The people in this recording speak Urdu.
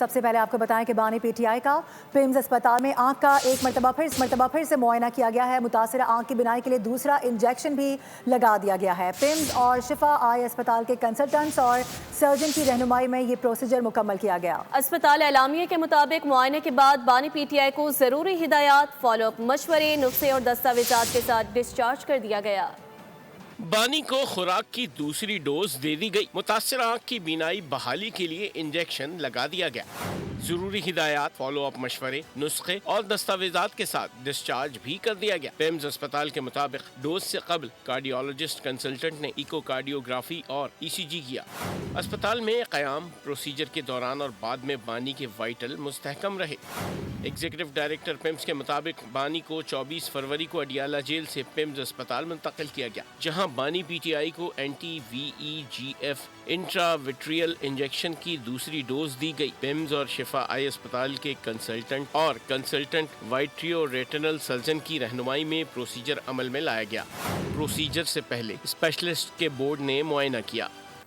سب سے پہلے آپ کو بتائیں کہ بانی پی ٹی آئی کا پیمز اسپتال میں آنکھ کا ایک مرتبہ پھر سے معائنہ کیا گیا ہے۔ متاثرہ آنکھ کی بینائی کے لیے دوسرا انجیکشن بھی لگا دیا گیا ہے۔ پیمز اور شفا آئی اسپتال کے کنسلٹنٹس اور سرجن کی رہنمائی میں یہ پروسیجر مکمل کیا گیا۔ اسپتال اعلامیہ کے مطابق معائنے کے بعد بانی پی ٹی آئی کو ضروری ہدایات، فالو اپ مشورے، نسخے اور دستاویزات کے ساتھ ڈسچارج کر دیا گیا۔ بانی کو خوراک کی دوسری ڈوز دے دی گئی۔ متاثرہ آنکھ کی بینائی بحالی کے لیے انجیکشن لگا دیا گیا۔ ضروری ہدایات، فالو اپ مشورے، نسخے اور دستاویزات کے ساتھ ڈسچارج بھی کر دیا گیا۔ پیمز اسپتال کے مطابق ڈوز سے قبل کارڈیولوجسٹ کنسلٹنٹ نے ایکو کارڈیوگرافی اور ای سی جی کیا۔ اسپتال میں قیام پروسیجر کے دوران اور بعد میں بانی کے وائٹل مستحکم رہے۔ ایگزیکٹو ڈائریکٹر پیمز کے مطابق بانی کو 24 فروری کو اڈیالہ جیل سے پیمز اسپتال منتقل کیا گیا، جہاں بانی پی ٹی آئی کو اینٹی وی ای جی ایف انٹرا وٹریل انجیکشن کی دوسری ڈوز دی گئی۔ پیمز اور شفا آئی اسپتال کے کنسلٹنٹ وائٹریو ریٹنل سرجن کی رہنمائی میں پروسیجر عمل میں لایا گیا۔ پروسیجر سے پہلے اسپیشلسٹ کے بورڈ نے معائنہ کیا۔